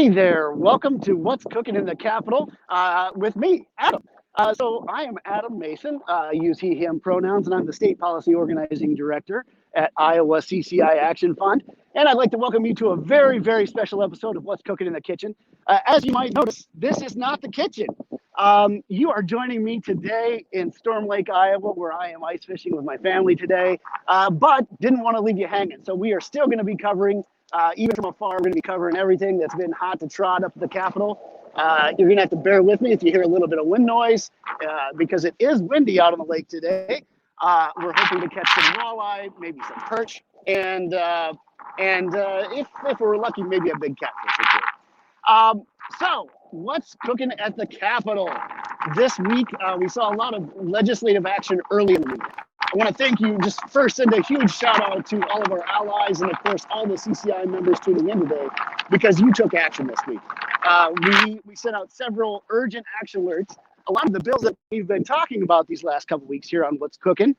Hey there, welcome to What's Cooking in the Capitol with me, Adam. So I am Adam Mason, use he, him pronouns, and I'm the State Policy Organizing Director at Iowa CCI Action Fund. And I'd like to welcome you to a very, very special episode of What's Cooking in the Kitchen. As you might notice, this is not the kitchen. You are joining me today in Storm Lake, Iowa, where I am ice fishing with my family today, but didn't want to leave you hanging. So we are still going to be covering even from afar, we're going to be covering everything that's been hot to trot up at the Capitol. You're going to have to bear with me if you hear a little bit of wind noise because it is windy out on the lake today. We're hoping to catch some walleye, maybe some perch, and if we're lucky, maybe a big catfish or two. So what's cooking at the Capitol? This week, we saw a lot of legislative action early in the week. I want to thank you. Just first send a huge shout out to all of our allies and of course all the CCI members tuning in today because you took action this week. We sent out several urgent action alerts. A lot of the bills that we've been talking about these last couple of weeks here on What's Cooking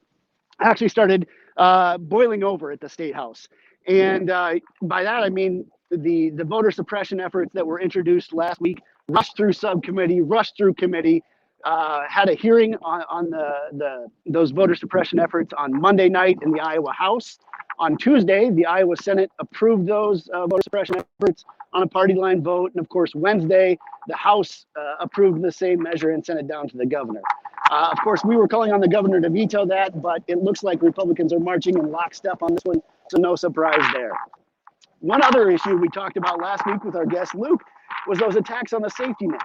actually started boiling over at the Statehouse. And by that, I mean the voter suppression efforts that were introduced last week, rushed through subcommittee, rushed through committee, had a hearing on those voter suppression efforts on Monday night in the Iowa House. On Tuesday, the Iowa Senate approved those voter suppression efforts on a party line vote. And of course, Wednesday, the House approved the same measure and sent it down to the governor. Of course, we were calling on the governor to veto that, but it looks like Republicans are marching in lockstep on this one, so no surprise there. One other issue we talked about last week with our guest Luke was those attacks on the safety net,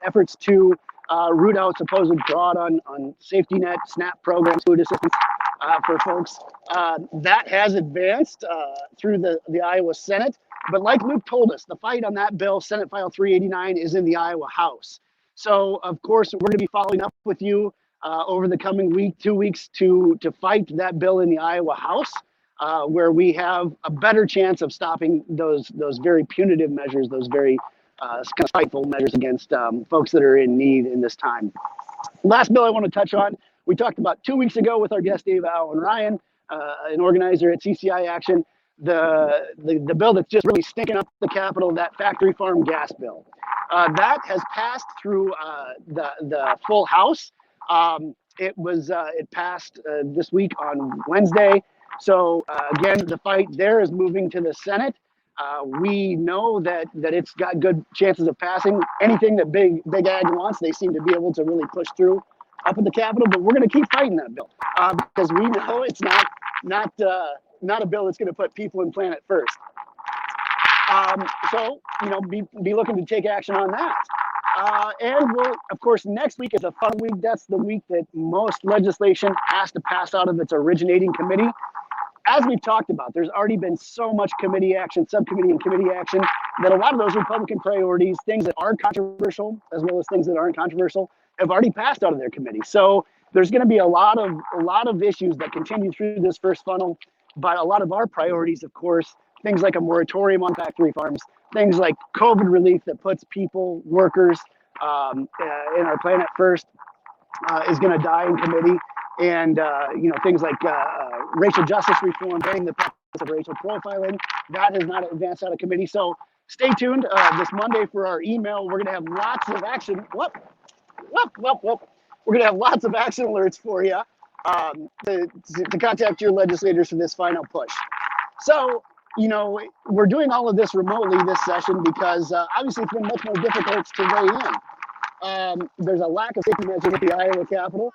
efforts to root out supposed fraud on safety net, SNAP programs, food assistance for folks. That has advanced through the Iowa Senate. But like Luke told us, the fight on that bill, Senate File 389, is in the Iowa House. So, of course, we're going to be following up with you over the coming week, 2 weeks, to fight that bill in the Iowa House, where we have a better chance of stopping those very punitive measures, those very kind of spiteful measures against folks that are in need in this time. Last bill I want to touch on, we talked about 2 weeks ago with our guest Dave Allen Ryan, an organizer at CCI Action, the bill that's just really stinking up the Capitol, that factory farm gas bill. That has passed through the full House. It passed this week on Wednesday. So again, the fight there is moving to the Senate. We know that it's got good chances of passing. Anything that Big Ag wants, they seem to be able to really push through up at the Capitol. But we're going to keep fighting that bill because we know it's not a bill that's going to put people and planet first. So be looking to take action on that. And we'll, of course, next week is a fun week. That's the week that most legislation has to pass out of its originating committee. As we've talked about, there's already been so much committee action, subcommittee and committee action, that a lot of those Republican priorities, things that are controversial, as well as things that aren't controversial, have already passed out of their committee. So there's going to be a lot of issues that continue through this first funnel. But a lot of our priorities, of course, things like a moratorium on factory farms, things like COVID relief that puts people, workers in our planet first, is going to die in committee. And, things like racial justice reform, banning the practice of racial profiling, that has not advanced out of committee. So stay tuned this Monday for our email. We're going to have lots of action. We're going to have lots of action alerts for you to contact your legislators for this final push. So, we're doing all of this remotely this session because obviously it's been much more difficult to weigh in. There's a lack of safety measures at the Iowa Capitol.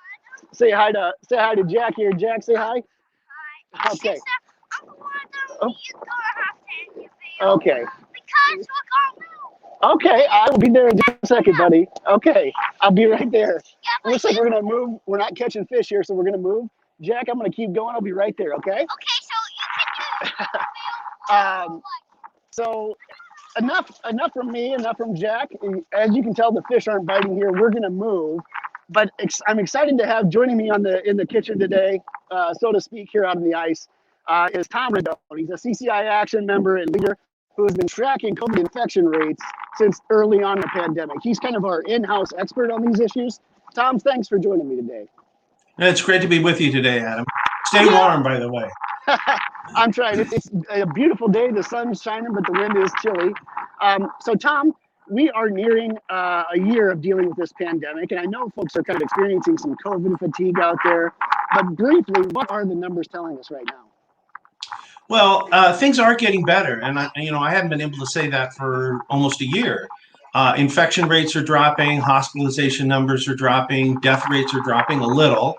Say hi to Jack here. Jack, say hi. Hi. Okay. Okay. Okay, I will be there in just a second, buddy. Okay, I'll be right there. Looks like we're gonna move. We're not catching fish here, so we're gonna move. Jack, I'm gonna keep going. I'll be right there. Okay. Okay, so you can do. So enough from me. Enough from Jack. As you can tell, the fish aren't biting here. We're gonna move. But I'm excited to have joining me in the kitchen today, so to speak, here out on the ice, is Tom Rendon. He's a CCI Action member and leader who has been tracking COVID infection rates since early on in the pandemic. He's kind of our in-house expert on these issues. Tom, thanks for joining me today. It's great to be with you today, Adam. Stay warm, by the way. I'm trying. It's a beautiful day. The sun's shining, but the wind is chilly. So, Tom, we are nearing a year of dealing with this pandemic, and I know folks are kind of experiencing some COVID fatigue out there. But briefly, what are the numbers telling us right now? Well, things are getting better, and I haven't been able to say that for almost a year. Infection rates are dropping, hospitalization numbers are dropping, death rates are dropping a little,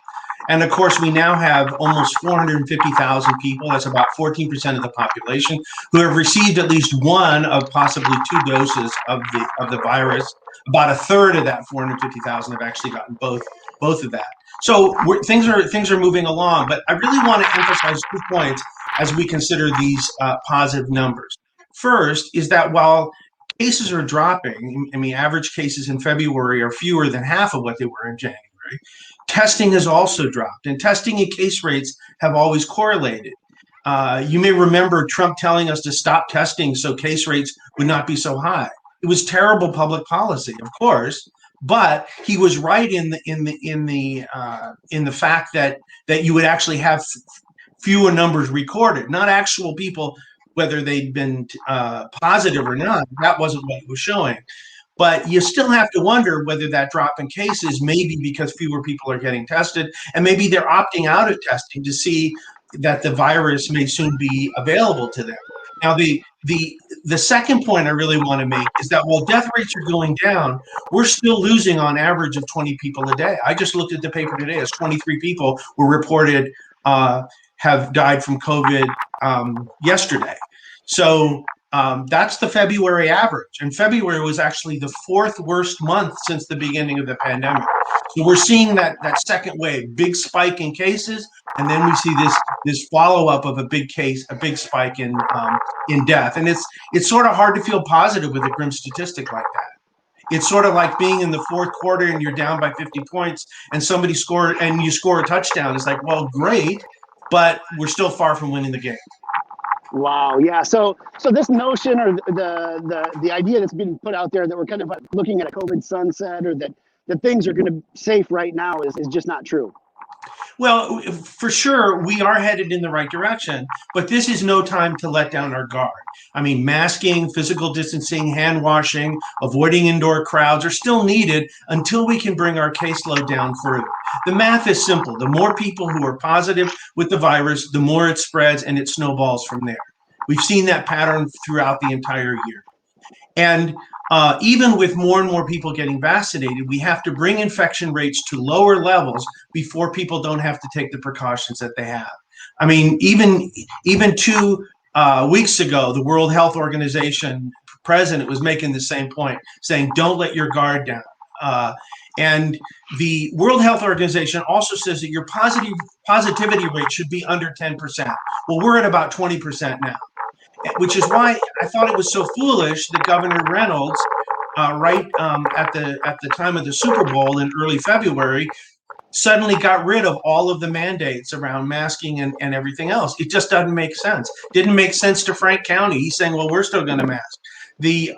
and of course, we now have almost 450,000 people. That's about 14% of the population who have received at least one of possibly two doses of the virus. About a third of that 450,000 have actually gotten both of that. So things are moving along, but I really want to emphasize 2 points as we consider these positive numbers. First is that while cases are dropping, I mean, average cases in February are fewer than half of what they were in January, testing has also dropped, and testing and case rates have always correlated. You may remember Trump telling us to stop testing so case rates would not be so high. It was terrible public policy, of course, but he was right in the fact that you would actually have fewer numbers recorded, not actual people, whether they'd been positive or not. That wasn't what it was showing. But you still have to wonder whether that drop in cases may be because fewer people are getting tested, and maybe they're opting out of testing to see that the virus may soon be available to them. Now, the second point I really want to make is that while death rates are going down, we're still losing on average of 20 people a day. I just looked at the paper today as 23 people were reported have died from COVID yesterday. So that's the February average. And February was actually the fourth worst month since the beginning of the pandemic. So we're seeing that second wave, big spike in cases, and then we see this follow-up of a big spike in death. And it's sort of hard to feel positive with a grim statistic like that. It's sort of like being in the fourth quarter and you're down by 50 points and somebody scored and you score a touchdown. It's like, well, great, but we're still far from winning the game. Wow. Yeah. So this notion or the idea that's being put out there that we're kind of looking at a COVID sunset or that things are going to be safe right now is just not true. Well, for sure, we are headed in the right direction, but this is no time to let down our guard. I mean, masking, physical distancing, hand washing, avoiding indoor crowds are still needed until we can bring our caseload down further. The math is simple. The more people who are positive with the virus, the more it spreads and it snowballs from there. We've seen that pattern throughout the entire year. And even with more and more people getting vaccinated, we have to bring infection rates to lower levels before people don't have to take the precautions that they have. I mean, even 2 weeks ago, the World Health Organization president was making the same point, saying, don't let your guard down. And the World Health Organization also says that your positivity rate should be under 10%. Well, we're at about 20% now, which is why I thought it was so foolish that Governor Reynolds, right at the time of the Super Bowl in early February, suddenly got rid of all of the mandates around masking and everything else. It just doesn't make sense. Didn't make sense to Frank County. He's saying, well, we're still going to mask. The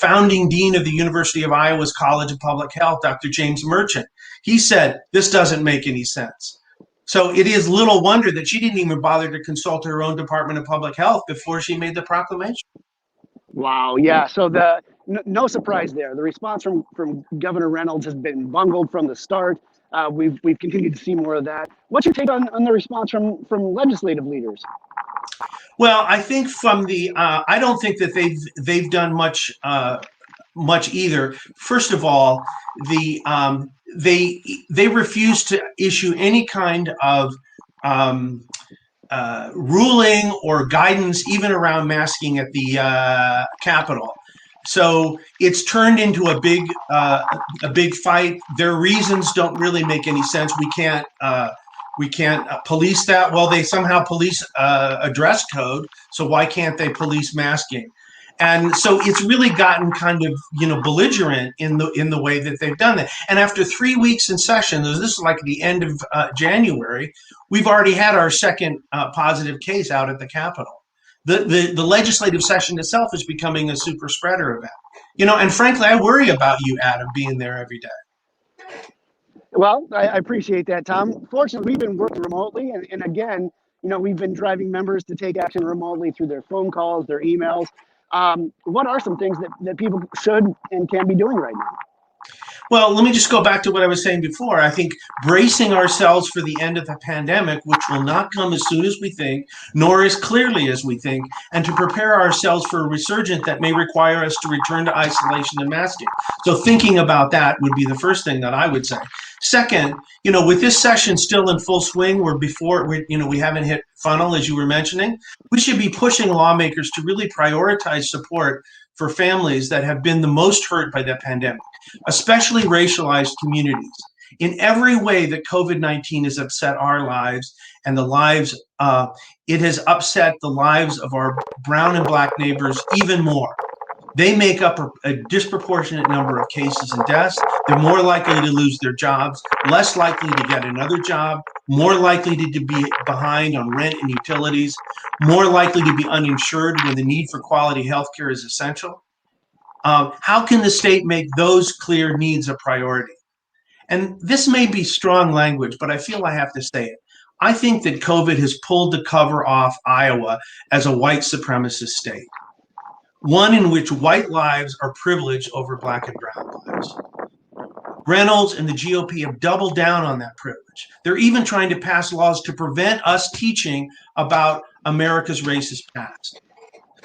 founding dean of the University of Iowa's College of Public Health, Dr. James Merchant, he said, this doesn't make any sense. So it is little wonder that she didn't even bother to consult her own Department of Public Health before she made the proclamation. Wow. Yeah. So no surprise there. The response from Governor Reynolds has been bungled from the start. We've continued to see more of that. What's your take on the response from legislative leaders? Well, I think from I don't think that they've done much either. First of all, they refuse to issue any kind of ruling or guidance, even around masking at the Capitol. So it's turned into a big fight. Their reasons don't really make any sense. We can't police that. Well, they somehow police a dress code. So why can't they police masking? And so it's really gotten kind of, belligerent in the way that they've done that. And after 3 weeks in session, this is like the end of January, we've already had our second positive case out at the Capitol. The legislative session itself is becoming a super spreader event. And frankly, I worry about you, Adam, being there every day. Well, I appreciate that, Tom. Fortunately, we've been working remotely, and again, we've been driving members to take action remotely through their phone calls, their emails. What are some things that people should and can be doing right now? Well, let me just go back to what I was saying before. I think bracing ourselves for the end of the pandemic, which will not come as soon as we think, nor as clearly as we think, and to prepare ourselves for a resurgence that may require us to return to isolation and masking. So thinking about that would be the first thing that I would say. Second, with this session still in full swing, we haven't hit funnel, as you were mentioning, we should be pushing lawmakers to really prioritize support for families that have been the most hurt by the pandemic, especially racialized communities. In every way that COVID-19 has upset our lives and the lives, it has upset the lives of our brown and black neighbors even more. They make up a disproportionate number of cases and deaths. They're more likely to lose their jobs, less likely to get another job, more likely to be behind on rent and utilities, more likely to be uninsured when the need for quality health care is essential. How can the state make those clear needs a priority? And this may be strong language, but I feel I have to say it. I think that COVID has pulled the cover off Iowa as a white supremacist state, one in which white lives are privileged over black and brown lives. Reynolds and the GOP have doubled down on that privilege. They're even trying to pass laws to prevent us teaching about America's racist past.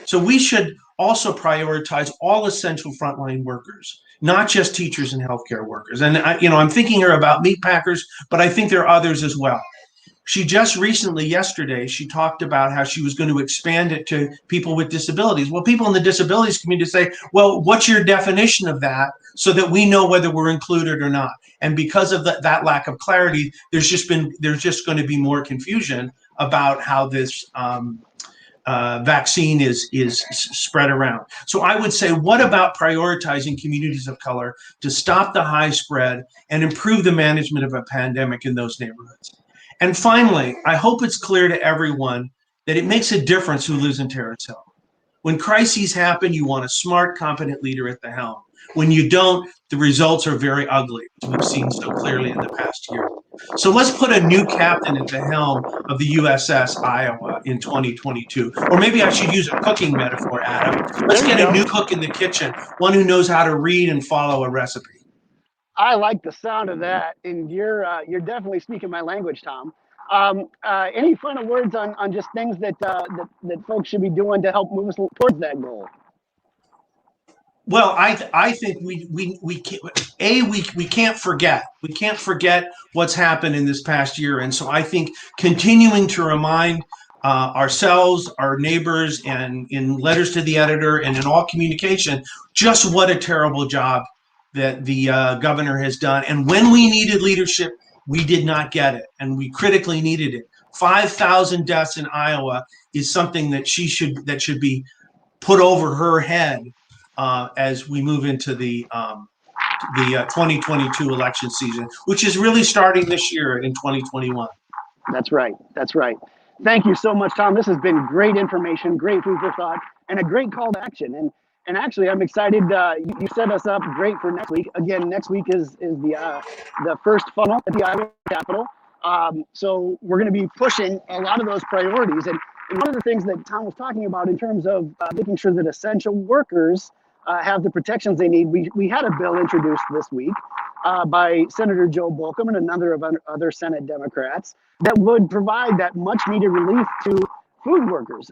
So we should also prioritize all essential frontline workers, not just teachers and healthcare workers. And I'm thinking here about meat packers, but I think there are others as well. She just recently, yesterday, she talked about how she was going to expand it to people with disabilities. Well, people in the disabilities community say, well, what's your definition of that so that we know whether we're included or not? And because of that lack of clarity, there's just going to be more confusion about how this vaccine is spread around. So I would say, what about prioritizing communities of color to stop the high spread and improve the management of a pandemic in those neighborhoods? And finally, I hope it's clear to everyone that it makes a difference who lives in Terrace Hill. When crises happen, you want a smart, competent leader at the helm. When you don't, the results are very ugly, as we've seen so clearly in the past year. So let's put a new captain at the helm of the USS Iowa in 2022. Or maybe I should use a cooking metaphor, Adam. Let's get a new cook in the kitchen, one who knows how to read and follow a recipe. I like the sound of that, and you're definitely speaking my language, Tom. Any final words on just things that folks should be doing to help move us towards that goal? Well, I think we can't forget. We can't forget what's happened in this past year, and so I think continuing to remind ourselves, our neighbors, and in letters to the editor and in all communication, just what a terrible job that the governor has done. And when we needed leadership, we did not get it, and we critically needed it. 5,000 deaths in Iowa is something that should be put over her head as we move into the 2022 election season, which is really starting this year in 2021. That's right. That's right. Thank you so much, Tom. This has been great information, great food for thought, and a great call to action. And actually, I'm excited. You set us up great for next week. Again, next week is the first funnel at the Iowa Capitol. So we're going to be pushing a lot of those priorities. And one of the things that Tom was talking about in terms of making sure that essential workers have the protections they need, we had a bill introduced this week by Senator Joe Bolcom and another of other Senate Democrats that would provide that much needed relief to food workers.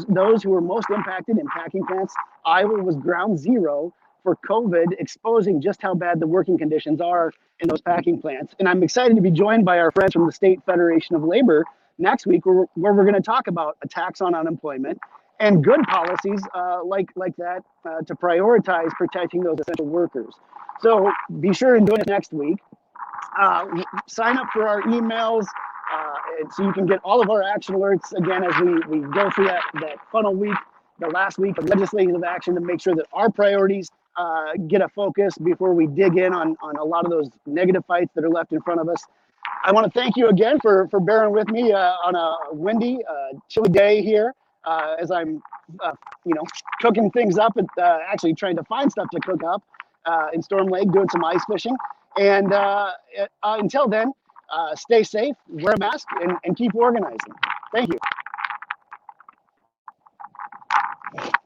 Those who are most impacted in packing plants. Iowa was ground zero for COVID, exposing just how bad the working conditions are in those packing plants. And I'm excited to be joined by our friends from the State Federation of Labor next week, where we're going to talk about a tax on unemployment and good policies like that to prioritize protecting those essential workers. So be sure and join us next week. Sign up for our emails so you can get all of our action alerts again as we go through that funnel week, the last week of legislative action, to make sure that our priorities get a focus before we dig in on a lot of those negative fights that are left in front of us. I want to thank you again for bearing with me on a windy, chilly day here as I'm, cooking things up and actually trying to find stuff to cook up in Storm Lake, doing some ice fishing. And until then, stay safe, wear a mask, and keep organizing. Thank you.